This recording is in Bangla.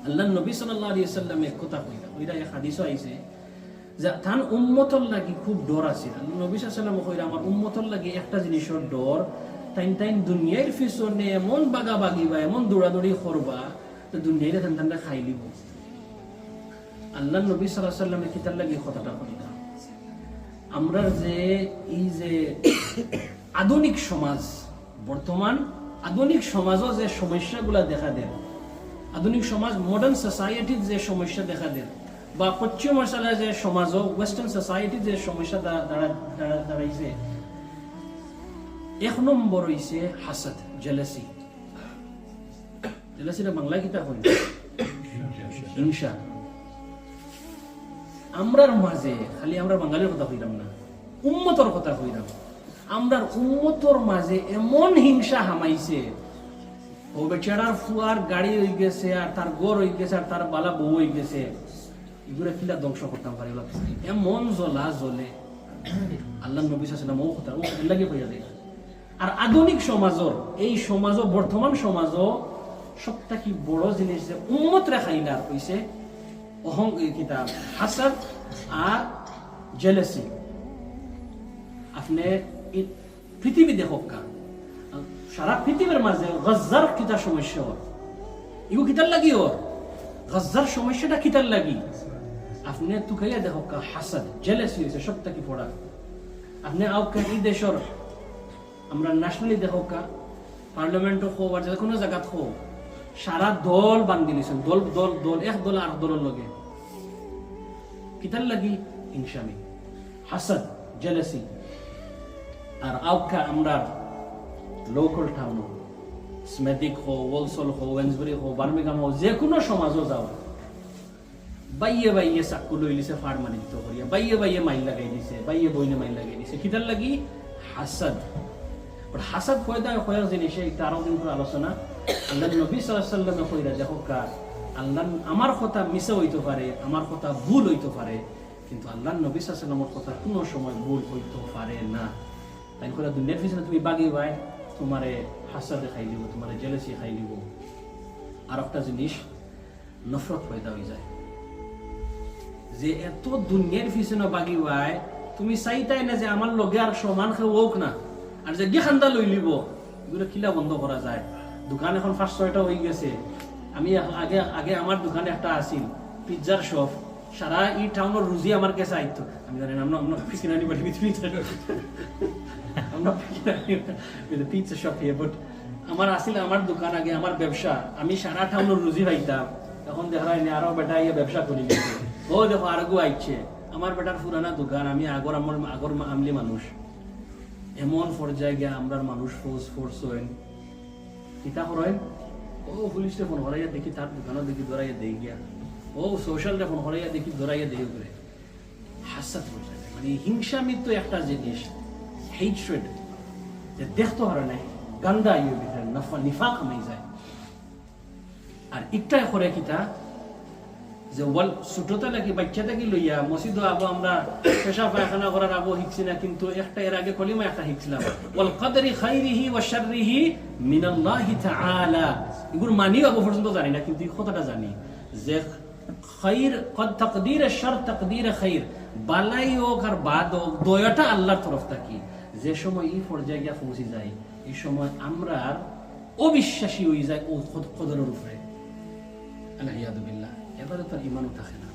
আল্লাহ নবী সাল্লাল্লাহু আলাইহি ওয়াসাল্লাম এক কথা কইরা ওইটা এক হাদিসও আইছে যে তান উম্মতর লাগি খুব ডর আছে। আল্লাহ নবী সাল্লাল্লাহু আলাইহি ওয়াসাল্লাম কইরা আমার উম্মতর লাগি একটা জিনিসের ডর, টাইম দুনিয়ার পিছনে এমন বাগাবাগি বা এমন দৌড়াদৌড়ি করবা তো দুনিয়ারে তানটা খাই লিব। আল্লাহ নবী সাল্লাল্লাহু আলাইহি ওয়াসাল্লাম কিতার লাগি কথাটা কইরা আমরা যে এই যে আধুনিক সমাজ, বর্তমান আধুনিক সমাজও যে সমস্যাগুলা দেখা দেয়, আধুনিক সমাজ মডার্ন সোসাইটির যে সমস্যা দেখা দেয়, বা পশ্চিমাঞ্চলের যে সমাজও ওয়েস্টার্ন সোসাইটির যে সমস্যা দাঁড়াইছে, এক নম্বর হইছে হাসাদ, জেলাসি। জেলাসিটা বাংলায় কিতা কই? হিংসা। আমরার মাঝে খালি আমরা বাঙালির কথা কইলাম না, উম্মতর কথা কইলাম। আমরার উম্মতর মাঝে এমন হিংসা হামাইছে, ও বেচারার ফুয়ার গাড়ি হয়ে গেছে, আর তার গড় হয়ে গেছে, আর তার বালা বউ হয়ে গেছে, এগুলো কিলা ধ্বংস করতাম পারি এমন জ্বলা জ্বলে। আল্লাহ নবী সাল্লাল্লাহু আলাইহি ওয়াসাল্লাম ও কথা লাগে কইয়া দেয়। আর আধুনিক সমাজর এই সমাজও বর্তমান সমাজও সবটা কি বড় জিনিস যে উম্মত রাখাইলার কইছে কিতাব হাসাদ আর জেলাসি। আপনি পৃথিবী দেখক, সারা পৃথিবীর মাঝে গজ্জার কিতা সমস্যা ওর, এগুলো কিতার লাগি ওর গজ্জার সমস্যাটা কিতার লাগি। আপনি তুকাইয়া দেখক হাসাদ জেলাসি হয়েছে সবটা কি পড়া। আপনি আউকা এই দেশের আমরা ন্যাশনালি দেখক পার্লামেন্টও হোক আর যে কোনো জায়গাত হোক, সারা দল বান্ধি দিয়েছেন, দল দল দল এক দল আর দলের লগে কিতার লাগি হিংসামি, হাসাদ, জেলাসি। আর আউকা আমরা লোকাল টাউন স্মেটিক হো, ওলসল হো, ওয়েন্সবুরি হো, বার্মিংহাম হো, যে কোনো সমাজও যাও, বাইয়ে বাইয়ে চাকু লই লিছে ফাড় মারি দিতে করিয়া, বাইয়ে বাইয়ে মাইল লাগাই দিছে, বাইয়ে বইনে মাইল লাগাই দিছে, কিতার লাগি হাসাদ। হাসাদ পয়দা কয়েক জিনিসে এটা আরো দিন আলোচনা। আল্লাহ নবী সাল্লাল্লাহু আলাইহি ওয়াসাল্লাম কইরা দেখো আল্লাহ আমার কথা মিছা হইতে পারে, আমার কথা ভুল হইতে পারে, কিন্তু আল্লাহ নবী সাল্লাল্লাহু আলাইহি ওয়াসাল্লামের কথা কোনো সময় ভুল হইতে পারে না। তাই করে দুনিয়ার পিছনে তুমি বাগি ভাই তোমারে হাসাদে খাই দিব, তোমারে জেলাসি খাই দিব। আর একটা জিনিস নফরত পয়দা হয়ে যায় যে এত দুনিয়ার পিছনে বাগি ভাই তুমি চাইতাই না যে আমার লগে আর সমান খেয়ে হোক না, আর যে গিয়ে খান্দা লই লিব, এগুলো কিলা বন্ধ করা যায়। দোকান এখন 5-6টা হয়ে গেছে। আমি আগে আগে আমার দোকানে একটা আসিল পিৎজার শপ, সারা এই টাউনের রুজি আমার কাছে আইতো। আমি জানি না আমরা ফিকিরানি বাড়ি আমরা পিৎজা শপ হিয়ার, বাট আমার আসিল আমার দোকান আগে আমার ব্যবসা, আমি সারা টাউনের রুজি পাইতাম। এখন দেখা যায় আরো বেটা ইয়ে ব্যবসা করি গেছে, ও দেখো আরগো আইছে আমার বেটার পুরানা দোকান, আমি আগর আমলি মানুষ। এমন পর্যায়ে গিয়া আমরা মানুষ ফোর্স হইন কিতা করেন, ও পুলিশে ফোন করাইয়া দেখি তার দোকানও দেখি ধরাইয়া দেই গিয়া, ও সোশ্যালটা ফোন করাইয়া দেখি ধরাইয়া দেই করে। হাসাদ পর্যায়ে মানে হিংসামি তো একটা জিনিস, হেট্রেড যে দেখতে পারে নাই গান্দা ইয়ে ভিতরে নিফাক হয়ে যায়। আর একটাই করে কিতা যে ওয়াল ছোটতে লাগি বাচ্চা থেকে লইয়া মসজিদ আবো আমরা পেশা পায়খানা করার আবো শিখছি না, কিন্তু একটা এর আগে কলিমা একটা শিখছিলাম, ওয়াল কদরি খাইরিহি ওয়া শাররিহি মিনাল্লাহি তাআলা। এগুলো মানিও আবো পর্যন্ত জানি না, কিন্তু এই কথাটা জানি যে খাইর কদ তাকদীর শার তাকদীর খাইর, বালাই হোক আর বাদ হোক দয়াটা আল্লাহর তরফ থেকে। যে সময় এই পর্যায়ে গিয়া পৌঁছে যায়, এই সময় আমরা অবিশ্বাসী হয়ে যায় ও কদরের উপরে, আল্লাহ ইয়াদু বিল্লাহ, এবারে তার ইমানও থাকে না।